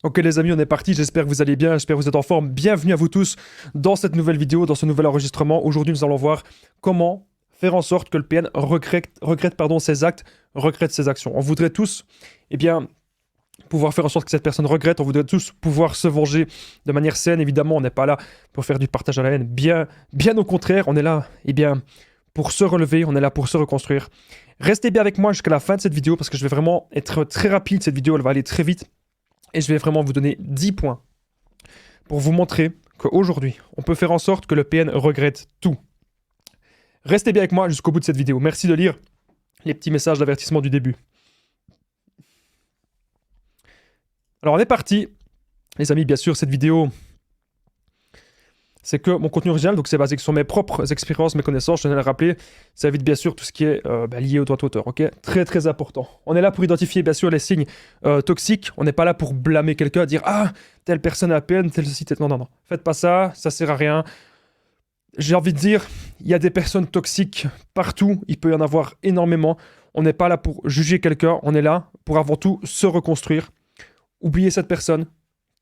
Ok les amis, on est parti, j'espère que vous allez bien, j'espère que vous êtes en forme. Bienvenue à vous tous dans cette nouvelle vidéo, dans ce nouvel enregistrement. Aujourd'hui, nous allons voir comment faire en sorte que le PN regrette ses actes, regrette ses actions. On voudrait tous, eh bien, pouvoir faire en sorte que cette personne regrette, on voudrait tous pouvoir se venger de manière saine. Évidemment, on n'est pas là pour faire du partage à la haine, bien au contraire, on est là, eh bien, pour se relever, on est là pour se reconstruire. Restez bien avec moi jusqu'à la fin de cette vidéo parce que je vais vraiment être très rapide, cette vidéo, elle va aller très vite. Et je vais vraiment vous donner 10 points pour vous montrer qu'aujourd'hui, on peut faire en sorte que le PN regrette tout. Restez bien avec moi jusqu'au bout de cette vidéo. Merci de lire les petits messages d'avertissement du début. Alors on est parti. Les amis, bien sûr, cette vidéo, c'est que mon contenu original, donc c'est basé sur mes propres expériences, mes connaissances, je tenais à le rappeler, ça évite bien sûr tout ce qui est lié au droit d'auteur, ok? Très très important. On est là pour identifier bien sûr les signes toxiques, on n'est pas là pour blâmer quelqu'un, dire « Ah, telle personne a à peine, telle ceci, telle... » Non, faites pas ça, ça sert à rien. J'ai envie de dire, il y a des personnes toxiques partout, il peut y en avoir énormément. On n'est pas là pour juger quelqu'un, on est là pour avant tout se reconstruire. Oublier cette personne,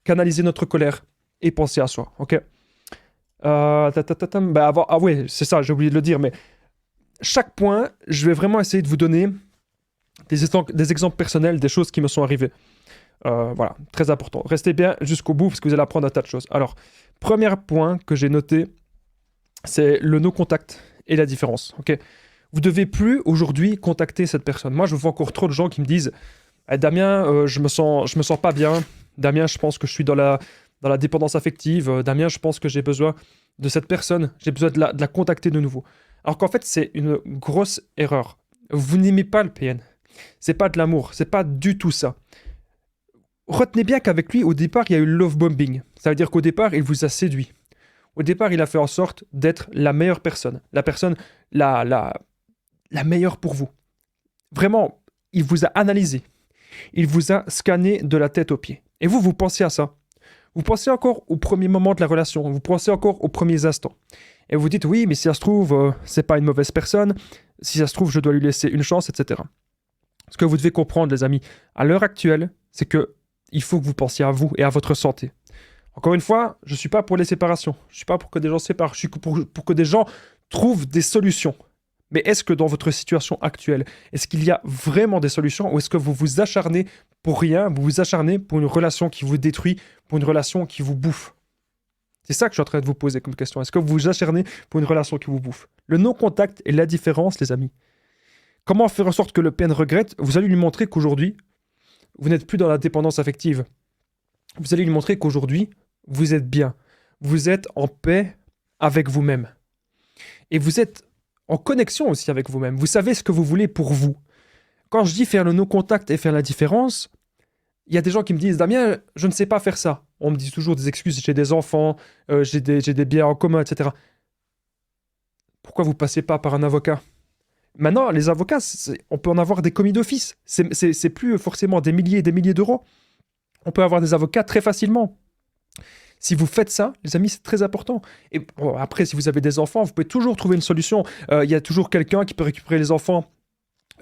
canaliser notre colère et penser à soi, ok? Ah ouais, c'est ça, j'ai oublié de le dire, mais chaque point, je vais vraiment essayer de vous donner des exemples personnels, des choses qui me sont arrivées. Voilà, très important. Restez bien jusqu'au bout parce que vous allez apprendre un tas de choses. Alors, premier point que j'ai noté, c'est le no-contact et la différence, ok? Vous devez plus aujourd'hui contacter cette personne. Moi, je vois encore trop de gens qui me disent Damien, je me sens pas bien. Damien, je pense que je suis dans la dépendance affective. Damien, je pense que j'ai besoin de cette personne. J'ai besoin de la contacter de nouveau. Alors qu'en fait, c'est une grosse erreur. Vous n'aimez pas le PN. C'est pas de l'amour. C'est pas du tout ça. Retenez bien qu'avec lui, au départ, il y a eu le love bombing. Ça veut dire qu'au départ, il vous a séduit. Au départ, il a fait en sorte d'être la meilleure personne. La personne la meilleure pour vous. Vraiment, il vous a analysé. Il vous a scanné de la tête aux pieds. Et vous pensez à ça. Vous pensez encore au premier moment de la relation. Vous pensez encore aux premiers instants. Et vous dites, oui, mais si ça se trouve, c'est pas une mauvaise personne. Si ça se trouve, je dois lui laisser une chance, etc. Ce que vous devez comprendre, les amis, à l'heure actuelle, c'est que il faut que vous pensiez à vous et à votre santé. Encore une fois, je ne suis pas pour les séparations. Je ne suis pas pour que des gens se séparent. Je suis pour que des gens trouvent des solutions. Mais est-ce que dans votre situation actuelle, est-ce qu'il y a vraiment des solutions ou est-ce que vous vous acharnez pour rien, vous vous acharnez pour une relation qui vous détruit, pour une relation qui vous bouffe? C'est ça que je suis en train de vous poser comme question. Est-ce que vous vous acharnez pour une relation qui vous bouffe? Le non-contact et la différence, les amis. Comment faire en sorte que le PN regrette? Vous allez lui montrer qu'aujourd'hui, vous n'êtes plus dans la dépendance affective. Vous allez lui montrer qu'aujourd'hui, vous êtes bien. Vous êtes en paix avec vous-même. Et vous êtes en connexion aussi avec vous-même. Vous savez ce que vous voulez pour vous. Quand je dis faire le no-contact et faire la différence, il y a des gens qui me disent « Damien, je ne sais pas faire ça. » On me dit toujours des excuses, j'ai des enfants, j'ai des biens en commun, etc. Pourquoi vous passez pas par un avocat? Maintenant, les avocats, on peut en avoir des commis d'office. C'est plus forcément des milliers et des milliers d'euros. On peut avoir des avocats très facilement. Si vous faites ça, les amis, c'est très important. Et bon, après, si vous avez des enfants, vous pouvez toujours trouver une solution. Il y a toujours quelqu'un qui peut récupérer les enfants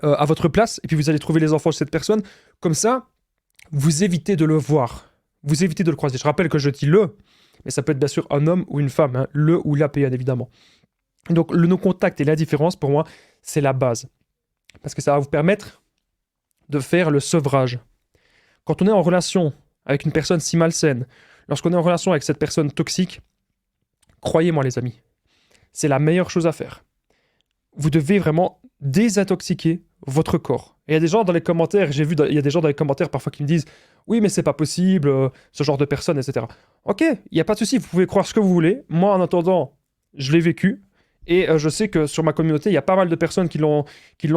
à votre place, et puis vous allez trouver les enfants de cette personne. Comme ça, vous évitez de le voir. Vous évitez de le croiser. Je rappelle que je dis le, mais ça peut être bien sûr un homme ou une femme, hein, le ou la PN, évidemment. Donc, le no-contact et la différence, pour moi, c'est la base. Parce que ça va vous permettre de faire le sevrage. Quand on est en relation avec une personne si malsaine, lorsqu'on est en relation avec cette personne toxique, croyez-moi les amis, c'est la meilleure chose à faire. Vous devez vraiment désintoxiquer votre corps. Et il y a des gens dans les commentaires, j'ai vu, il y a des gens dans les commentaires parfois qui me disent « Oui, mais c'est pas possible, ce genre de personne, etc. » Ok, il n'y a pas de souci, vous pouvez croire ce que vous voulez. Moi, en attendant, je l'ai vécu. Et je sais que sur ma communauté, il y a pas mal de personnes qui l'ont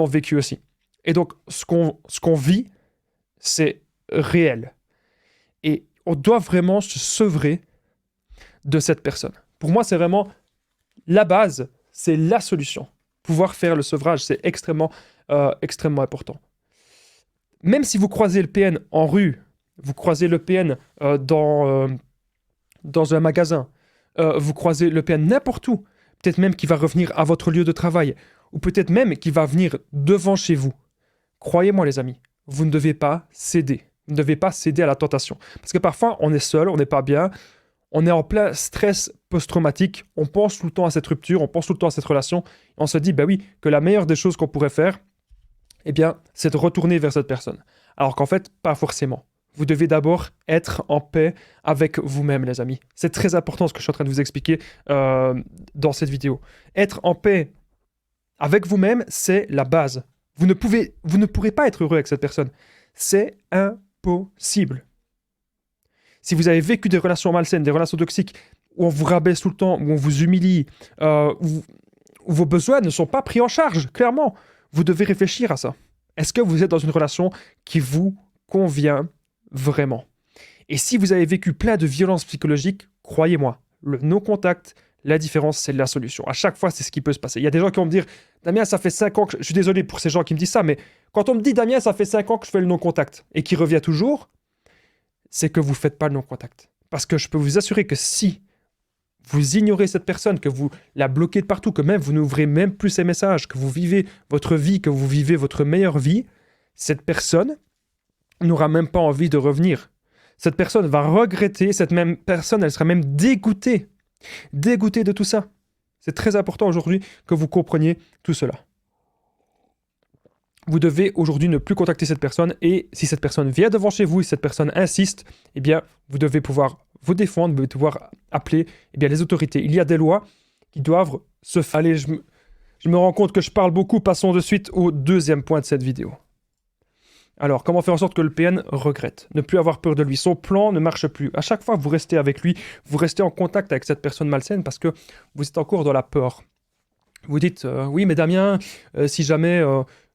vécu aussi. Et donc, ce qu'on vit, c'est réel. Et on doit vraiment se sevrer de cette personne. Pour moi, c'est vraiment la base, c'est la solution. Pouvoir faire le sevrage, c'est extrêmement important. Même si vous croisez le PN en rue, vous croisez le PN dans un magasin, vous croisez le PN n'importe où, peut-être même qu'il va revenir à votre lieu de travail, ou peut-être même qu'il va venir devant chez vous. Croyez-moi les amis, vous ne devez pas céder. Vous ne devez pas céder à la tentation. Parce que parfois, on est seul, on n'est pas bien, on est en plein stress post-traumatique, on pense tout le temps à cette rupture, on pense tout le temps à cette relation, et on se dit, bah oui, que la meilleure des choses qu'on pourrait faire, eh bien, c'est de retourner vers cette personne. Alors qu'en fait, pas forcément. Vous devez d'abord être en paix avec vous-même, les amis. C'est très important ce que je suis en train de vous expliquer dans cette vidéo. Être en paix avec vous-même, c'est la base. Vous ne pourrez pas être heureux avec cette personne. C'est impossible. Si vous avez vécu des relations malsaines, des relations toxiques, où on vous rabaisse tout le temps, où on vous humilie, où vos besoins ne sont pas pris en charge, clairement, vous devez réfléchir à ça. Est-ce que vous êtes dans une relation qui vous convient vraiment? Et si vous avez vécu plein de violences psychologiques, croyez-moi, le non-contact, la différence, c'est la solution. À chaque fois, c'est ce qui peut se passer. Il y a des gens qui vont me dire, Damien, ça fait 5 ans que... Je suis désolé pour ces gens qui me disent ça, mais quand on me dit, Damien, ça fait 5 ans que je fais le non-contact, et qui revient toujours, c'est que vous ne faites pas le non-contact. Parce que je peux vous assurer que si vous ignorez cette personne, que vous la bloquez de partout, que même vous n'ouvrez même plus ses messages, que vous vivez votre vie, que vous vivez votre meilleure vie, cette personne n'aura même pas envie de revenir. Cette personne va regretter, cette même personne, elle sera même dégoûtée de tout ça. C'est très important aujourd'hui que vous compreniez tout cela. Vous devez aujourd'hui ne plus contacter cette personne et si cette personne vient devant chez vous et cette personne insiste, eh bien, vous devez pouvoir vous défendre, vous devez pouvoir appeler les autorités. Il y a des lois qui doivent se faire. Allez, je me rends compte que je parle beaucoup. Passons de suite au deuxième point de cette vidéo. Alors, comment faire en sorte que le PN regrette? Ne plus avoir peur de lui. Son plan ne marche plus. À chaque fois que vous restez avec lui, vous restez en contact avec cette personne malsaine parce que vous êtes encore dans la peur. Vous dites, oui, mais Damien, si jamais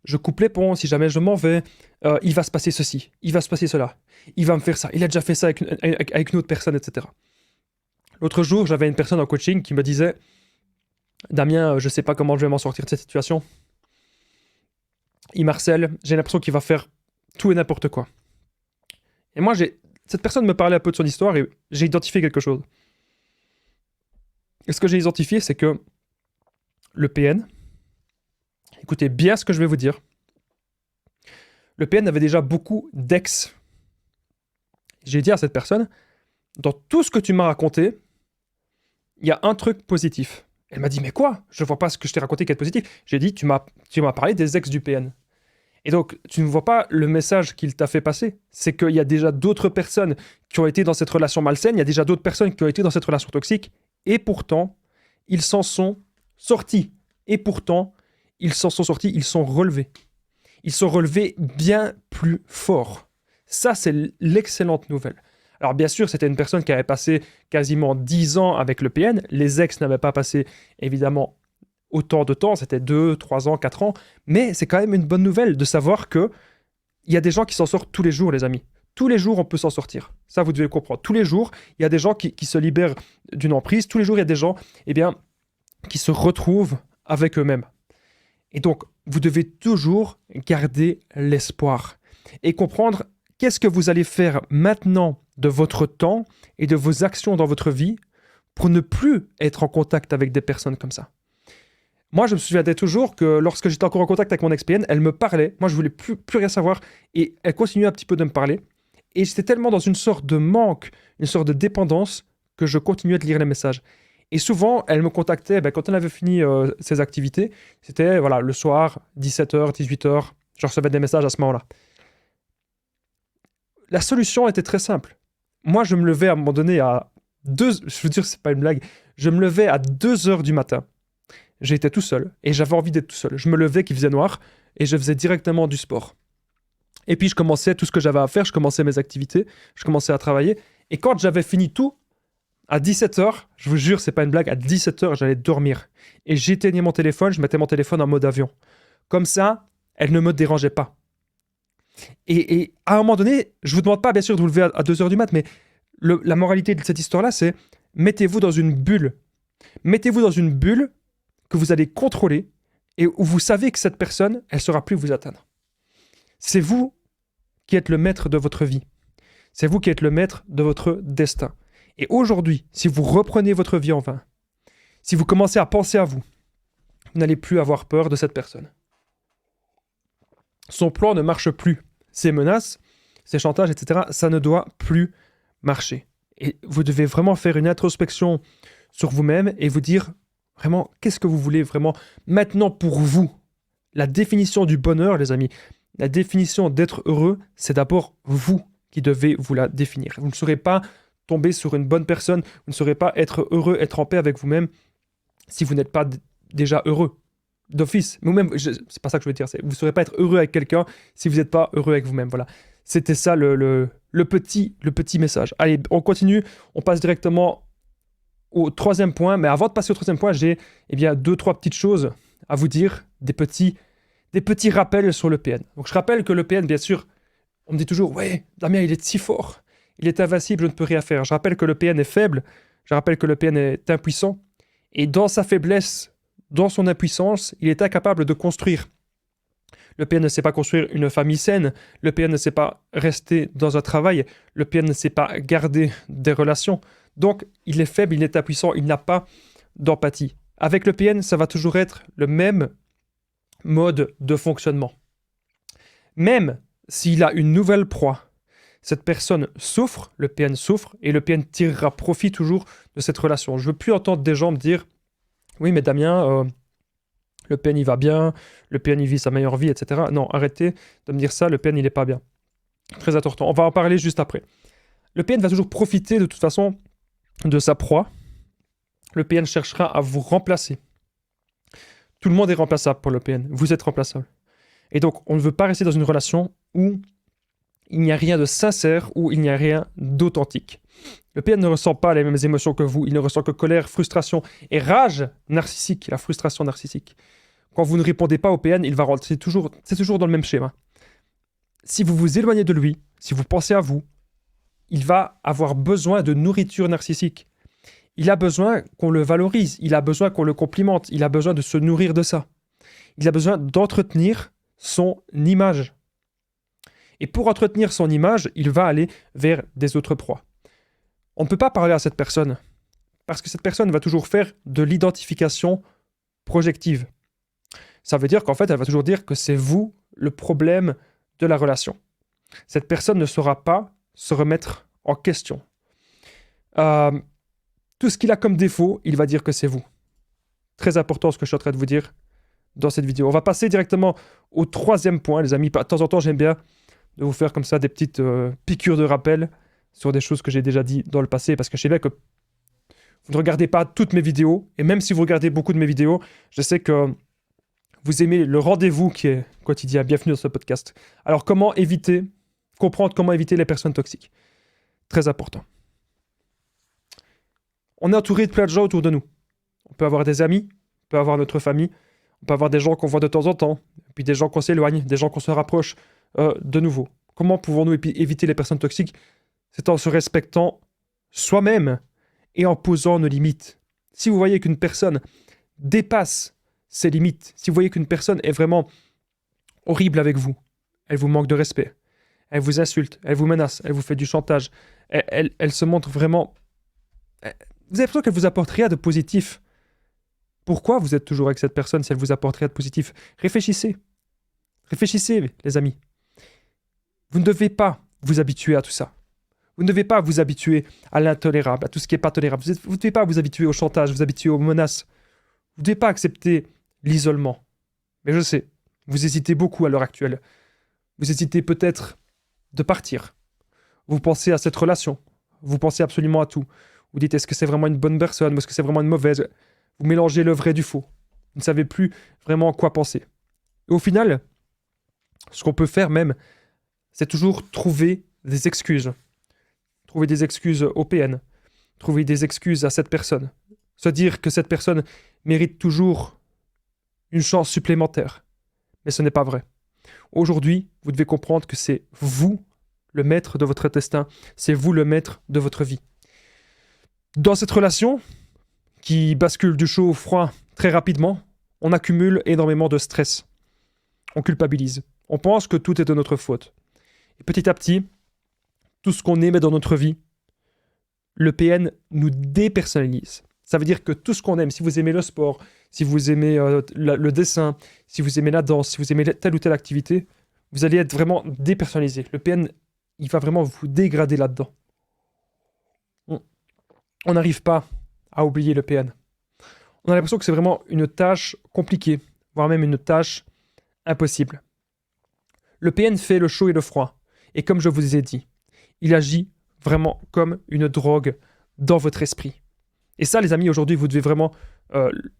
je coupe les ponts, si jamais je m'en vais, il va se passer ceci, il va se passer cela, il va me faire ça, il a déjà fait ça avec une autre personne, etc. L'autre jour, j'avais une personne en coaching qui me disait, Damien, je ne sais pas comment je vais m'en sortir de cette situation. Il m'harcèle, j'ai l'impression qu'il va faire tout et n'importe quoi. Et moi, cette personne me parlait un peu de son histoire et j'ai identifié quelque chose. Et ce que j'ai identifié, c'est que le PN, écoutez bien ce que je vais vous dire, le PN avait déjà beaucoup d'ex. J'ai dit à cette personne, dans tout ce que tu m'as raconté, il y a un truc positif. Elle m'a dit, mais quoi? Je ne vois pas ce que je t'ai raconté qui est positif. J'ai dit, tu m'as parlé des ex du PN. Et donc, tu ne vois pas le message qu'il t'a fait passer. C'est qu'il y a déjà d'autres personnes qui ont été dans cette relation malsaine, il y a déjà d'autres personnes qui ont été dans cette relation toxique, et pourtant, ils s'en sont sortis. Et pourtant, ils s'en sont sortis, ils sont relevés. Ils sont relevés bien plus fort. Ça, c'est l'excellente nouvelle. Alors bien sûr, c'était une personne qui avait passé quasiment 10 ans avec le PN. Les ex n'avaient pas passé, évidemment, autant de temps, c'était 2, 3 ans, 4 ans, mais c'est quand même une bonne nouvelle de savoir qu'il y a des gens qui s'en sortent tous les jours, les amis. Tous les jours, on peut s'en sortir. Ça, vous devez le comprendre. Tous les jours, il y a des gens qui se libèrent d'une emprise. Tous les jours, il y a des gens qui se retrouvent avec eux-mêmes. Et donc, vous devez toujours garder l'espoir et comprendre qu'est-ce que vous allez faire maintenant de votre temps et de vos actions dans votre vie pour ne plus être en contact avec des personnes comme ça. Moi, je me souviendrai toujours que lorsque j'étais encore en contact avec mon ex-PN, elle me parlait. Moi, je voulais plus rien savoir. Et elle continuait un petit peu de me parler. Et j'étais tellement dans une sorte de manque, une sorte de dépendance, que je continuais de lire les messages. Et souvent, elle me contactait quand elle avait fini ses activités. C'était le soir, 17h, 18h. Je recevais des messages à ce moment-là. La solution était très simple. Moi, je me levais à un moment donné à 2... Je veux dire, c'est pas une blague. Je me levais à 2h du matin. J'étais tout seul et j'avais envie d'être tout seul. Je me levais qu'il faisait noir et je faisais directement du sport. Et puis je commençais tout ce que j'avais à faire, je commençais mes activités, je commençais à travailler. Et quand j'avais fini tout, à 17h, je vous jure, c'est pas une blague, à 17h, j'allais dormir. Et j'éteignais mon téléphone, je mettais mon téléphone en mode avion. Comme ça, elle ne me dérangeait pas. Et à un moment donné, je vous demande pas bien sûr de vous lever à 2h du mat, mais la moralité de cette histoire-là, c'est mettez-vous dans une bulle. Mettez-vous dans une bulle que vous allez contrôler et où vous savez que cette personne, elle ne saura plus vous atteindre. C'est vous qui êtes le maître de votre vie. C'est vous qui êtes le maître de votre destin. Et aujourd'hui, si vous reprenez votre vie en main, si vous commencez à penser à vous, vous n'allez plus avoir peur de cette personne. Son plan ne marche plus. Ses menaces, ces chantages, etc., ça ne doit plus marcher. Et vous devez vraiment faire une introspection sur vous-même et vous dire vraiment qu'est-ce que vous voulez vraiment maintenant pour vous. La définition du bonheur, les amis, la définition d'être heureux, c'est d'abord vous qui devez vous la définir. Vous ne saurez pas tomber sur une bonne personne, vous ne saurez pas être heureux, être en paix avec vous-même si vous n'êtes pas déjà heureux d'office. Ou même, c'est pas ça que je veux dire, vous ne saurez pas être heureux avec quelqu'un si vous n'êtes pas heureux avec vous-même. Voilà. C'était ça le petit message. Allez, on continue, on passe directement au troisième point, mais avant de passer au troisième point, j'ai deux, trois petites choses à vous dire, des petits rappels sur le PN. Donc je rappelle que le PN, bien sûr, on me dit toujours, ouais, Damien, il est si fort, il est invincible, je ne peux rien faire. Je rappelle que le PN est faible, je rappelle que le PN est impuissant, et dans sa faiblesse, dans son impuissance, il est incapable de construire. Le PN ne sait pas construire une famille saine, le PN ne sait pas rester dans un travail, le PN ne sait pas garder des relations. Donc, il est faible, il est impuissant, il n'a pas d'empathie. Avec le PN, ça va toujours être le même mode de fonctionnement. Même s'il a une nouvelle proie, cette personne souffre, le PN souffre, et le PN tirera profit toujours de cette relation. Je ne veux plus entendre des gens me dire « Oui, mais Damien, le PN il va bien, le PN il vit sa meilleure vie, etc. » Non, arrêtez de me dire ça, le PN il n'est pas bien. Très important, on va en parler juste après. Le PN va toujours profiter de toute façon de sa proie. Le PN cherchera à vous remplacer. Tout le monde est remplaçable pour le PN, vous êtes remplaçable. Et donc, on ne veut pas rester dans une relation où il n'y a rien de sincère, où il n'y a rien d'authentique. Le PN ne ressent pas les mêmes émotions que vous, il ne ressent que colère, frustration et rage narcissique, la frustration narcissique. Quand vous ne répondez pas au PN, il va rentrer, c'est toujours dans le même schéma. Si vous vous éloignez de lui, si vous pensez à vous, il va avoir besoin de nourriture narcissique. Il a besoin qu'on le valorise, il a besoin qu'on le complimente, il a besoin de se nourrir de ça. Il a besoin d'entretenir son image. Et pour entretenir son image, il va aller vers des autres proies. On ne peut pas parler à cette personne, parce que cette personne va toujours faire de l'identification projective. Ça veut dire qu'en fait, elle va toujours dire que c'est vous le problème de la relation. Cette personne ne saura pas se remettre en question. Tout ce qu'il a comme défaut, il va dire que c'est vous. Très important ce que je suis en train de vous dire dans cette vidéo. On va passer directement au troisième point, les amis. De temps en temps, j'aime bien de vous faire comme ça des petites piqûres de rappel sur des choses que j'ai déjà dit dans le passé, parce que je sais bien que vous ne regardez pas toutes mes vidéos, et même si vous regardez beaucoup de mes vidéos, je sais que vous aimez le rendez-vous qui est quotidien. Bienvenue dans ce podcast. Alors, comprendre comment éviter les personnes toxiques. Très important. On est entouré de plein de gens autour de nous. On peut avoir des amis, on peut avoir notre famille, on peut avoir des gens qu'on voit de temps en temps, puis des gens qu'on s'éloigne, des gens qu'on se rapproche de nouveau. Comment pouvons-nous éviter les personnes toxiques? C'est en se respectant soi-même et en posant nos limites. Si vous voyez qu'une personne dépasse ses limites, si vous voyez qu'une personne est vraiment horrible avec vous, elle vous manque de respect, elle vous insulte, elle vous menace, elle vous fait du chantage, elle se montre vraiment... Vous avez l'impression qu'elle vous apporte rien de positif. Pourquoi vous êtes toujours avec cette personne si elle vous apporte rien de positif? Réfléchissez. Réfléchissez, les amis. Vous ne devez pas vous habituer à tout ça. Vous ne devez pas vous habituer à l'intolérable, à tout ce qui n'est pas tolérable. Vous ne devez pas vous habituer au chantage, vous habituer aux menaces. Vous ne devez pas accepter l'isolement. Mais je sais, vous hésitez beaucoup à l'heure actuelle. Vous hésitez peut-être de partir. Vous pensez à cette relation. Vous pensez absolument à tout. Vous dites, est-ce que c'est vraiment une bonne personne ou est-ce que c'est vraiment une mauvaise? Vous mélangez le vrai du faux. Vous ne savez plus vraiment quoi penser. Et au final, ce qu'on peut faire même, c'est toujours trouver des excuses. Trouver des excuses au PN. Trouver des excuses à cette personne. Se dire que cette personne mérite toujours une chance supplémentaire. Mais ce n'est pas vrai. Aujourd'hui, vous devez comprendre que c'est vous le maître de votre destin. C'est vous le maître de votre vie. Dans cette relation, qui bascule du chaud au froid très rapidement, on accumule énormément de stress. On culpabilise. On pense que tout est de notre faute. Et petit à petit, tout ce qu'on aimait dans notre vie, le PN nous dépersonnalise. Ça veut dire que tout ce qu'on aime, si vous aimez le sport, si vous aimez le dessin, si vous aimez la danse, si vous aimez telle ou telle activité, vous allez être vraiment dépersonnalisé. Le PN il va vraiment vous dégrader là-dedans. On n'arrive pas à oublier le PN. On a l'impression que c'est vraiment une tâche compliquée, voire même une tâche impossible. Le PN fait le chaud et le froid. Et comme je vous ai dit, il agit vraiment comme une drogue dans votre esprit. Et ça, les amis, aujourd'hui, vous devez vraiment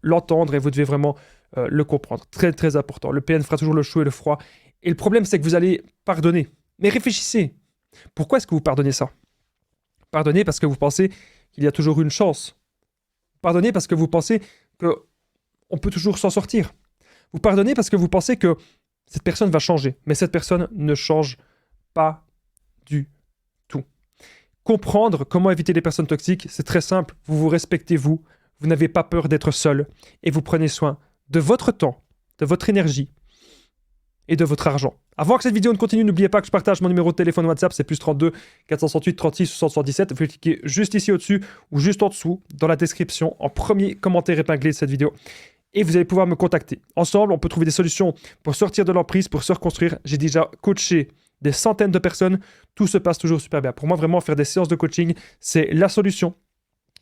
l'entendre et vous devez vraiment le comprendre. Très, très important. Le PN fera toujours le chaud et le froid. Et le problème, c'est que vous allez pardonner. Mais réfléchissez. Pourquoi est-ce que vous pardonnez ça? Pardonnez parce que vous pensez qu'il y a toujours une chance. Pardonnez parce que vous pensez qu'on peut toujours s'en sortir. Vous pardonnez parce que vous pensez que cette personne va changer. Mais cette personne ne change pas du tout. Comprendre comment éviter les personnes toxiques, c'est très simple. Vous vous respectez, vous n'avez pas peur d'être seul et vous prenez soin de votre temps, de votre énergie et de votre argent. Avant que cette vidéo ne continue, n'oubliez pas que je partage mon numéro de téléphone WhatsApp, c'est plus 32 468 36 77. Vous pouvez cliquer juste ici au-dessus ou juste en dessous dans la description en premier commentaire épinglé de cette vidéo. Et vous allez pouvoir me contacter. Ensemble, on peut trouver des solutions pour sortir de l'emprise, pour se reconstruire. J'ai déjà coaché des centaines de personnes. Tout se passe toujours super bien. Pour moi, vraiment, faire des séances de coaching, c'est la solution.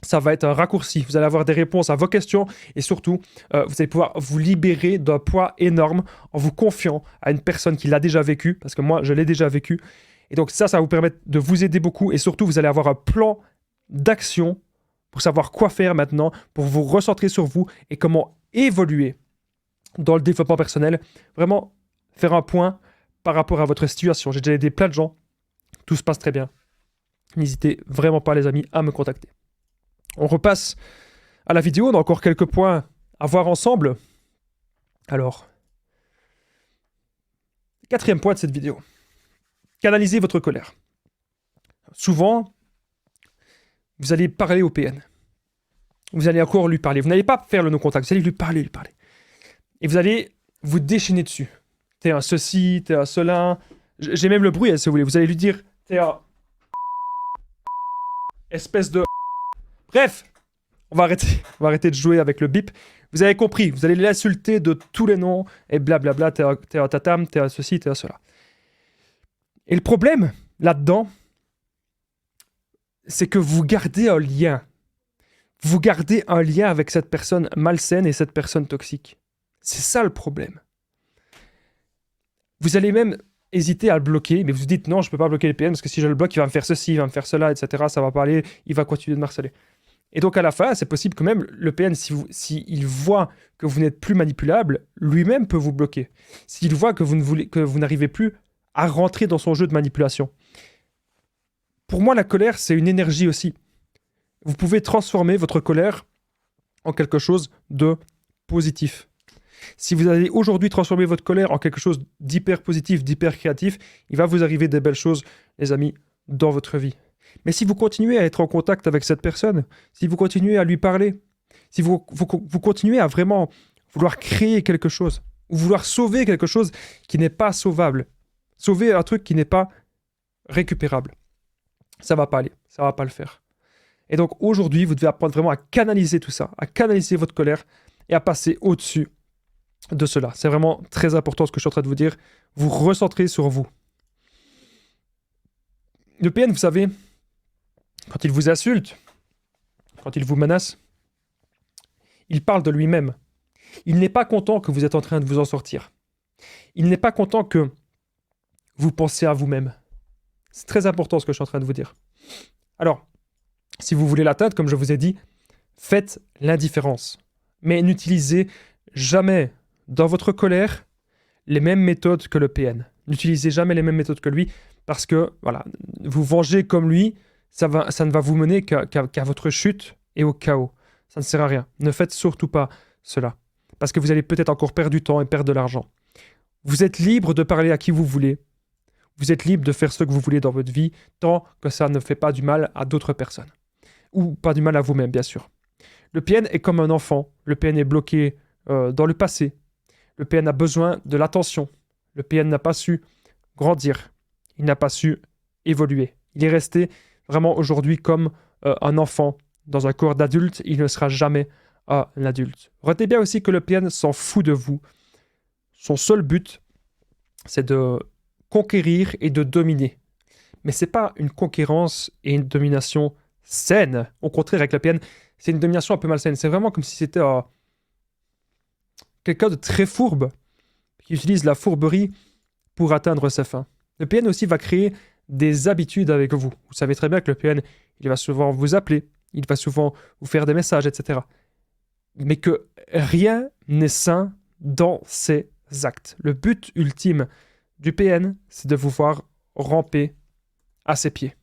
Ça va être un raccourci. Vous allez avoir des réponses à vos questions et surtout, vous allez pouvoir vous libérer d'un poids énorme en vous confiant à une personne qui l'a déjà vécu, parce que moi, je l'ai déjà vécu. Et donc ça va vous permettre de vous aider beaucoup et surtout, vous allez avoir un plan d'action pour savoir quoi faire maintenant, pour vous recentrer sur vous et comment évoluer dans le développement personnel. Vraiment faire un point par rapport à votre situation. J'ai déjà aidé plein de gens. Tout se passe très bien. N'hésitez vraiment pas, les amis, à me contacter. On repasse à la vidéo. On a encore quelques points à voir ensemble. Alors, quatrième point de cette vidéo. Canalisez votre colère. Souvent, vous allez parler au PN. Vous allez encore lui parler. Vous n'allez pas faire le non-contact. Vous allez lui parler. Et vous allez vous déchaîner dessus. T'es un ceci, t'es un cela. J'ai même le bruit, si vous voulez. Vous allez lui dire, t'es un... espèce de... Bref, on va arrêter de jouer avec le bip. Vous avez compris, vous allez l'insulter de tous les noms, et blablabla, t'es un tatam, t'es un ceci, t'es un cela. Et le problème, là-dedans, c'est que vous gardez un lien. Vous gardez un lien avec cette personne malsaine et cette personne toxique. C'est ça le problème. Vous allez même hésiter à le bloquer, mais vous vous dites non, je ne peux pas bloquer le PN parce que si je le bloque, il va me faire ceci, il va me faire cela, etc. Ça va pas aller, il va continuer de me harceler. Et donc à la fin, c'est possible que même le PN, s'il voit que vous n'êtes plus manipulable, lui-même peut vous bloquer. S'il voit que vous n'arrivez plus à rentrer dans son jeu de manipulation. Pour moi, la colère, c'est une énergie aussi. Vous pouvez transformer votre colère en quelque chose de positif. Si vous allez aujourd'hui transformer votre colère en quelque chose d'hyper positif, d'hyper créatif, il va vous arriver des belles choses, les amis, dans votre vie. Mais si vous continuez à être en contact avec cette personne, si vous continuez à lui parler, si vous continuez à vraiment vouloir créer quelque chose, ou vouloir sauver quelque chose qui n'est pas sauvable, sauver un truc qui n'est pas récupérable, ça va pas aller, ça va pas le faire. Et donc aujourd'hui, vous devez apprendre vraiment à canaliser tout ça, à canaliser votre colère et à passer au-dessus de cela. C'est vraiment très important ce que je suis en train de vous dire. Vous recentrez sur vous. Le PN, vous savez, quand il vous insulte, quand il vous menace, il parle de lui-même. Il n'est pas content que vous êtes en train de vous en sortir. Il n'est pas content que vous pensez à vous-même. C'est très important ce que je suis en train de vous dire. Alors, si vous voulez l'atteindre, comme je vous ai dit, faites l'indifférence. Mais n'utilisez jamais dans votre colère les mêmes méthodes que le PN. N'utilisez jamais les mêmes méthodes que lui parce que, voilà, vous venger comme lui, ça ne va vous mener qu'à votre chute et au chaos. Ça ne sert à rien. Ne faites surtout pas cela. Parce que vous allez peut-être encore perdre du temps et perdre de l'argent. Vous êtes libre de parler à qui vous voulez. Vous êtes libre de faire ce que vous voulez dans votre vie tant que ça ne fait pas du mal à d'autres personnes. Ou pas du mal à vous-même, bien sûr. Le PN est comme un enfant. Le PN est bloqué dans le passé. Le PN a besoin de l'attention. Le PN n'a pas su grandir. Il n'a pas su évoluer. Il est resté vraiment aujourd'hui comme un enfant dans un corps d'adulte. Il ne sera jamais un adulte. Retenez bien aussi que le PN s'en fout de vous. Son seul but, c'est de conquérir et de dominer. mais c'est pas une conquérance et une domination saine. Au contraire, avec le PN, c'est une domination un peu malsaine. C'est vraiment comme si c'était quelqu'un de très fourbe qui utilise la fourberie pour atteindre ses fins. Le PN aussi va créer des habitudes avec vous. Vous savez très bien que le PN, il va souvent vous appeler, il va souvent vous faire des messages, etc. Mais que rien n'est sain dans ses actes. Le but ultime du PN, c'est de vous voir ramper à ses pieds.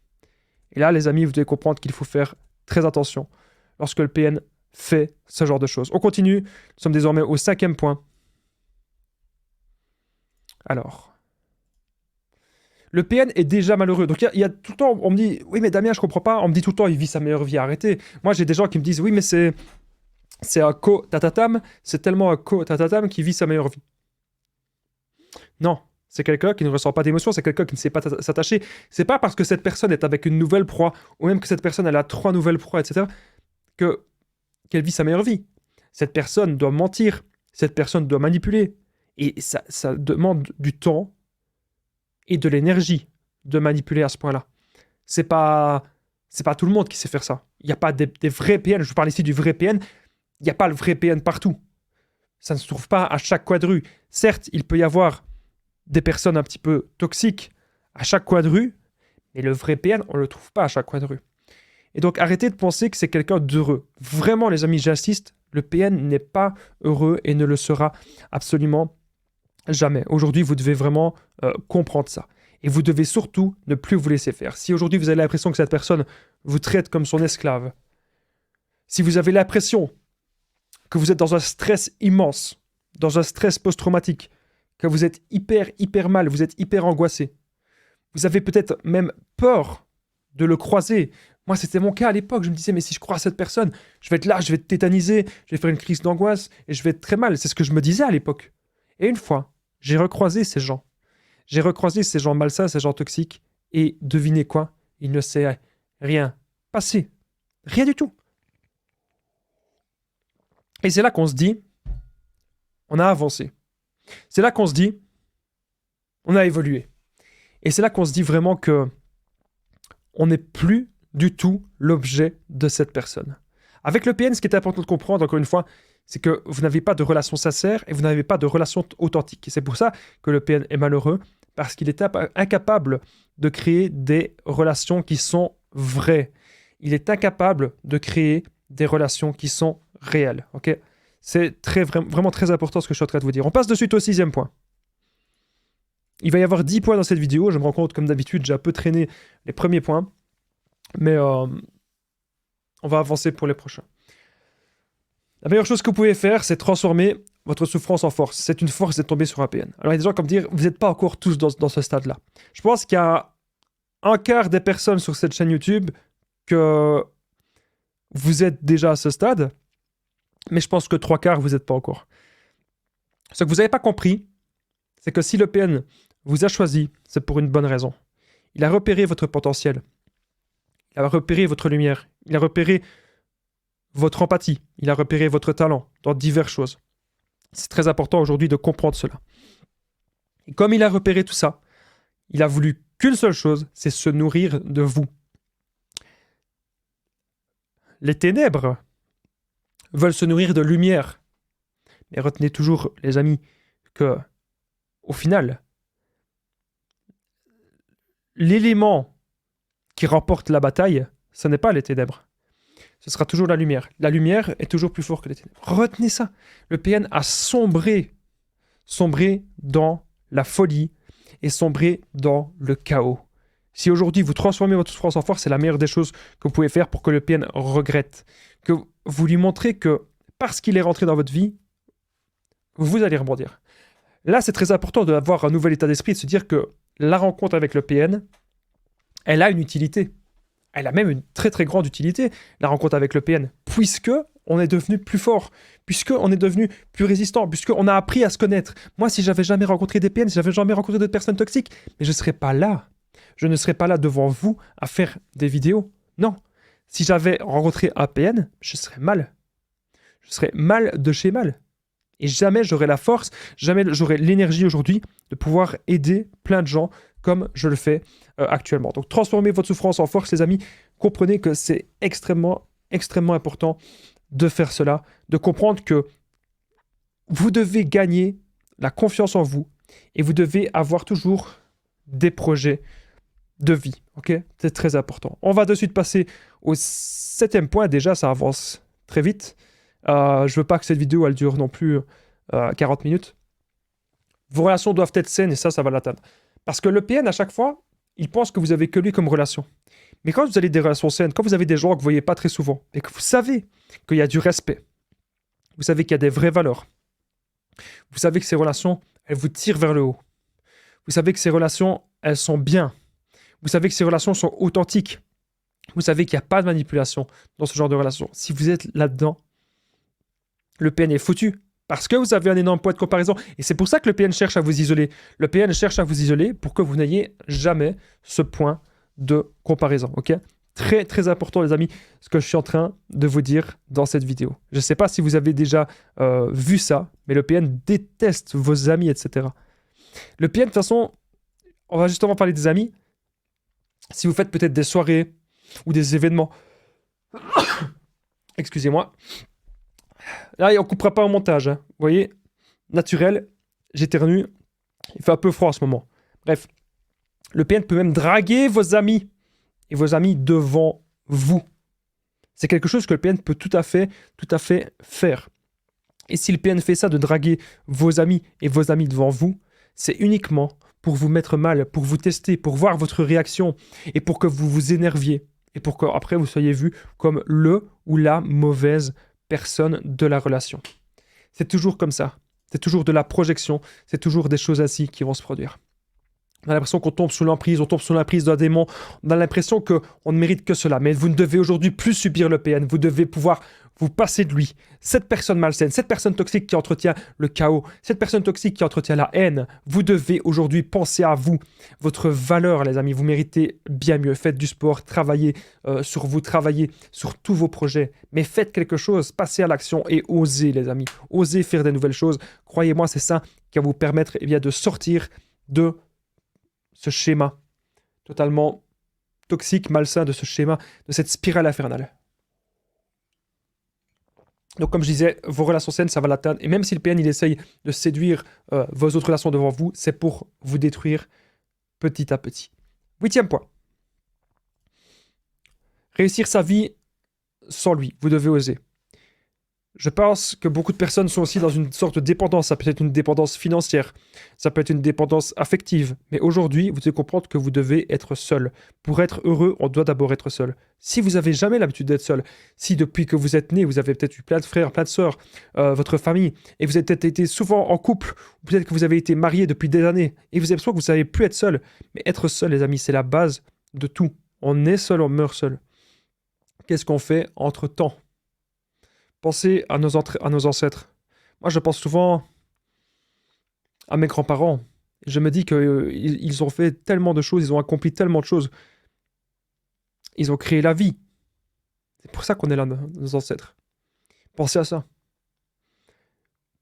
Et là, les amis, vous devez comprendre qu'il faut faire très attention lorsque le PN fait ce genre de choses. On continue, nous sommes désormais au 5e point. Alors, le PN est déjà malheureux. Donc il y a tout le temps, on me dit, oui mais Damien, je comprends pas. On me dit tout le temps, il vit sa meilleure vie, arrêtez. Moi, j'ai des gens qui me disent, oui mais c'est un co-tatatam, c'est tellement un co-tatatam qui vit sa meilleure vie. Non, c'est quelqu'un qui ne ressent pas d'émotion, c'est quelqu'un qui ne sait pas s'attacher. C'est pas parce que cette personne est avec une nouvelle proie, ou même que cette personne elle a 3 nouvelles proies, etc., qu'elle vit sa meilleure vie. Cette personne doit mentir, cette personne doit manipuler. Et ça demande du temps et de l'énergie de manipuler à ce point-là. C'est pas tout le monde qui sait faire ça. Il n'y a pas des vrais PN. Je vous parle ici du vrai PN. Il n'y a pas le vrai PN partout. Ça ne se trouve pas à chaque coin de rue. Certes, il peut y avoir des personnes un petit peu toxiques à chaque coin de rue, mais le vrai PN, on ne le trouve pas à chaque coin de rue. Et donc, arrêtez de penser que c'est quelqu'un d'heureux. Vraiment, les amis, j'insiste, le PN n'est pas heureux et ne le sera absolument jamais. Aujourd'hui, vous devez vraiment comprendre ça. Et vous devez surtout ne plus vous laisser faire. Si aujourd'hui, vous avez l'impression que cette personne vous traite comme son esclave, si vous avez l'impression que vous êtes dans un stress immense, dans un stress post-traumatique, que vous êtes hyper mal, vous êtes hyper angoissé, vous avez peut-être même peur de le croiser. Moi, c'était mon cas à l'époque. Je me disais, mais si je croise cette personne, je vais être là, je vais être tétanisé, je vais faire une crise d'angoisse et je vais être très mal. C'est ce que je me disais à l'époque. Et une fois, j'ai recroisé ces gens. J'ai recroisé ces gens malsains, ces gens toxiques. Et devinez quoi? Il ne s'est rien passé. Rien du tout. Et c'est là qu'on se dit, on a avancé. C'est là qu'on se dit, on a évolué. Et c'est là qu'on se dit vraiment que on n'est plus du tout l'objet de cette personne. Avec le PN, ce qui est important de comprendre, encore une fois, c'est que vous n'avez pas de relation sincère et vous n'avez pas de relation authentique. Et c'est pour ça que le PN est malheureux, parce qu'il est incapable de créer des relations qui sont vraies. Il est incapable de créer des relations qui sont réelles. Okay? C'est vraiment très important ce que je suis en train de vous dire. On passe de suite au 6e point. Il va y avoir 10 points dans cette vidéo. Je me rends compte, comme d'habitude, j'ai un peu traîné les premiers points. Mais on va avancer pour les prochains. La meilleure chose que vous pouvez faire, c'est transformer votre souffrance en force. C'est une force d'être tombé sur un PN. Alors il y a des gens qui vont me dire, vous n'êtes pas encore tous dans ce stade-là. Je pense qu'il y a un quart des personnes sur cette chaîne YouTube que vous êtes déjà à ce stade, mais je pense que 3 quarts, vous n'êtes pas encore. Ce que vous n'avez pas compris, c'est que si le PN vous a choisi, c'est pour une bonne raison. Il a repéré votre potentiel. Il a repéré votre lumière. Il a repéré votre empathie. Il a repéré votre talent dans diverses choses. C'est très important aujourd'hui de comprendre cela. Et comme il a repéré tout ça, il a voulu qu'une seule chose, c'est se nourrir de vous. Les ténèbres veulent se nourrir de lumière. Mais retenez toujours, les amis, que, au final, l'élément qui remporte la bataille, ce n'est pas les ténèbres. Ce sera toujours la lumière. La lumière est toujours plus forte que les ténèbres. Retenez ça. Le PN a sombré dans la folie et sombré dans le chaos. Si aujourd'hui vous transformez votre souffrance en force, c'est la meilleure des choses que vous pouvez faire pour que le PN regrette. Que vous lui montrez que parce qu'il est rentré dans votre vie, vous allez rebondir. Là, c'est très important d'avoir un nouvel état d'esprit, de se dire que la rencontre avec le PN, elle a une utilité. Elle a même une très très grande utilité, la rencontre avec le PN, puisque on est devenu plus fort, puisque on est devenu plus résistant, puisque on a appris à se connaître. Moi, si j'avais jamais rencontré des PN, si j'avais jamais rencontré d'autres personnes toxiques, mais je serais pas là. Je ne serais pas là devant vous à faire des vidéos. Non. Si j'avais rencontré un PN, je serais mal. Je serais mal de chez mal. Et jamais j'aurais la force, jamais j'aurais l'énergie aujourd'hui de pouvoir aider plein de gens comme je le fais actuellement. Donc, transformez votre souffrance en force, les amis. Comprenez que c'est extrêmement, extrêmement important de faire cela, de comprendre que vous devez gagner la confiance en vous et vous devez avoir toujours des projets de vie, ok? C'est très important. On va de suite passer au 7e point. Déjà, ça avance très vite. Je veux pas que cette vidéo, elle dure non plus 40 minutes. Vos relations doivent être saines et ça va l'atteindre. Parce que le PN, à chaque fois, il pense que vous avez que lui comme relation. Mais quand vous avez des relations saines, quand vous avez des gens que vous voyez pas très souvent, et que vous savez qu'il y a du respect, vous savez qu'il y a des vraies valeurs, vous savez que ces relations, elles vous tirent vers le haut. Vous savez que ces relations, elles sont bien. Vous savez que ces relations sont authentiques. Vous savez qu'il n'y a pas de manipulation dans ce genre de relation. Si vous êtes là-dedans, le PN est foutu. Parce que vous avez un énorme poids de comparaison. Et c'est pour ça que le PN cherche à vous isoler. Le PN cherche à vous isoler pour que vous n'ayez jamais ce point de comparaison. Ok ? Très, très important, les amis, ce que je suis en train de vous dire dans cette vidéo. Je ne sais pas si vous avez déjà vu ça, mais le PN déteste vos amis, etc. Le PN, de toute façon, on va justement parler des amis. Si vous faites peut-être des soirées ou des événements, excusez-moi, là, on ne coupera pas au montage. Hein. Vous voyez, naturel, j'éternue, il fait un peu froid en ce moment. Bref, le PN peut même draguer vos amis et vos amis devant vous. C'est quelque chose que le PN peut tout à fait faire. Et si le PN fait ça, de draguer vos amis et vos amis devant vous, c'est uniquement pour vous mettre mal, pour vous tester, pour voir votre réaction et pour que vous vous énerviez et pour qu'après vous soyez vu comme le ou la mauvaise personne de la relation. C'est toujours comme ça. C'est toujours de la projection. C'est toujours des choses ainsi qui vont se produire. On a l'impression qu'on tombe sous l'emprise, on tombe sous l'emprise d'un démon. On a l'impression qu'on ne mérite que cela. Mais vous ne devez aujourd'hui plus subir le PN. Vous devez pouvoir vous passer de lui. Cette personne malsaine, cette personne toxique qui entretient le chaos, cette personne toxique qui entretient la haine, vous devez aujourd'hui penser à vous, votre valeur, les amis. Vous méritez bien mieux. Faites du sport, travaillez sur vous, travaillez sur tous vos projets. Mais faites quelque chose, passez à l'action et osez, les amis. Osez faire des nouvelles choses. Croyez-moi, c'est ça qui va vous permettre de sortir de ce schéma totalement toxique, malsain, de ce schéma, de cette spirale infernale. Donc comme je disais, vos relations saines, ça va l'atteindre. Et même si le PN, il essaye de séduire vos autres relations devant vous, c'est pour vous détruire petit à petit. 8e point. Réussir sa vie sans lui. Vous devez oser. Je pense que beaucoup de personnes sont aussi dans une sorte de dépendance. Ça peut être une dépendance financière, ça peut être une dépendance affective. Mais aujourd'hui, vous devez comprendre que vous devez être seul. Pour être heureux, on doit d'abord être seul. Si vous n'avez jamais l'habitude d'être seul, si depuis que vous êtes né, vous avez peut-être eu plein de frères, plein de sœurs, votre famille, et vous avez peut-être été souvent en couple, ou peut-être que vous avez été marié depuis des années, et vous avez l'impression que vous ne savez plus être seul. Mais être seul, les amis, c'est la base de tout. On est seul, on meurt seul. Qu'est-ce qu'on fait entre-temps ? Pensez à nos ancêtres. Moi, je pense souvent à mes grands-parents. Je me dis qu'ils ont fait tellement de choses, ils ont accompli tellement de choses. Ils ont créé la vie. C'est pour ça qu'on est là, nos ancêtres. Pensez à ça.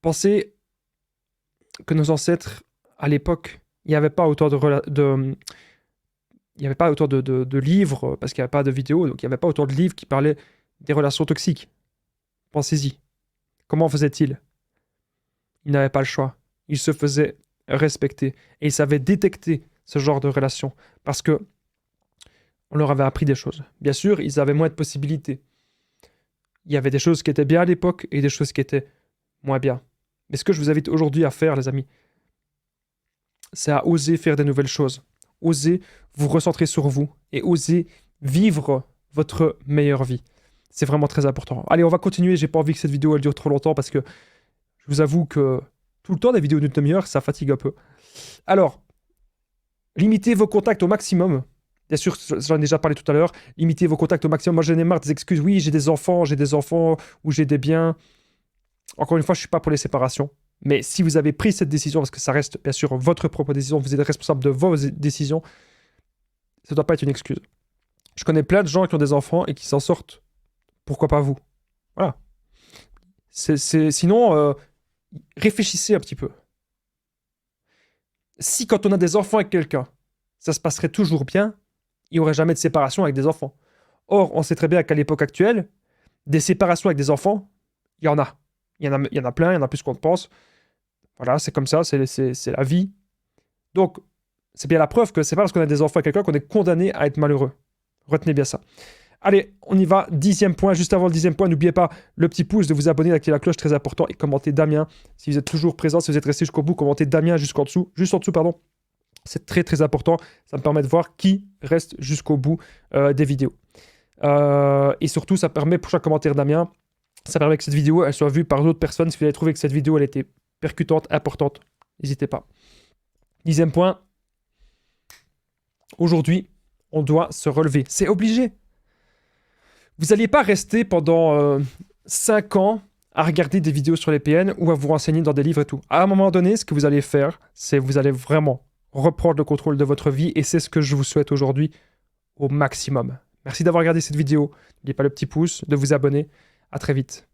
Pensez que nos ancêtres, à l'époque, il n'y avait pas autant il n'y avait pas autant de livres, parce qu'il n'y avait pas de vidéos, donc il n'y avait pas autant de livres qui parlaient des relations toxiques. Pensez-y. Comment faisait-il ? Il n'avait pas le choix. Il se faisait respecter. Et il savait détecter ce genre de relation. Parce que on leur avait appris des choses. Bien sûr, ils avaient moins de possibilités. Il y avait des choses qui étaient bien à l'époque et des choses qui étaient moins bien. Mais ce que je vous invite aujourd'hui à faire, les amis, c'est à oser faire des nouvelles choses. Oser vous recentrer sur vous et oser vivre votre meilleure vie. C'est vraiment très important. Allez, on va continuer. J'ai pas envie que cette vidéo elle dure trop longtemps parce que je vous avoue que tout le temps, des vidéos d'une demi-heure, ça fatigue un peu. Alors, limitez vos contacts au maximum. Bien sûr, j'en ai déjà parlé tout à l'heure. Limitez vos contacts au maximum. Moi, j'en ai marre des excuses. Oui, j'ai des enfants ou j'ai des biens. Encore une fois, je ne suis pas pour les séparations. Mais si vous avez pris cette décision, parce que ça reste bien sûr votre propre décision, vous êtes responsable de vos décisions, ça ne doit pas être une excuse. Je connais plein de gens qui ont des enfants et qui s'en sortent. Pourquoi pas vous ? Voilà. Sinon, réfléchissez un petit peu. Si quand on a des enfants avec quelqu'un, ça se passerait toujours bien, il n'y aurait jamais de séparation avec des enfants. Or, on sait très bien qu'à l'époque actuelle, des séparations avec des enfants, il y en a. Il y en a plein, il y en a plus qu'on ne pense. Voilà, c'est comme ça, c'est la vie. Donc, c'est bien la preuve que c'est pas parce qu'on a des enfants avec quelqu'un qu'on est condamné à être malheureux. Retenez bien ça. Allez, on y va. 10e point. Juste avant le 10e point, n'oubliez pas le petit pouce, de vous abonner, d'activer la cloche, très important. Et commentez Damien. Si vous êtes toujours présent, si vous êtes resté jusqu'au bout, commentez Damien juste en dessous, pardon. C'est très très important. Ça me permet de voir qui reste jusqu'au bout des vidéos. Et surtout, ça permet, pour chaque commentaire Damien, ça permet que cette vidéo elle soit vue par d'autres personnes. Si vous avez trouvé que cette vidéo elle était percutante, importante, n'hésitez pas. 10e point. Aujourd'hui, on doit se relever. C'est obligé. Vous n'alliez pas rester pendant 5 ans à regarder des vidéos sur les PN ou à vous renseigner dans des livres et tout. À un moment donné, ce que vous allez faire, c'est vous allez vraiment reprendre le contrôle de votre vie et c'est ce que je vous souhaite aujourd'hui au maximum. Merci d'avoir regardé cette vidéo. N'oubliez pas le petit pouce, de vous abonner. À très vite.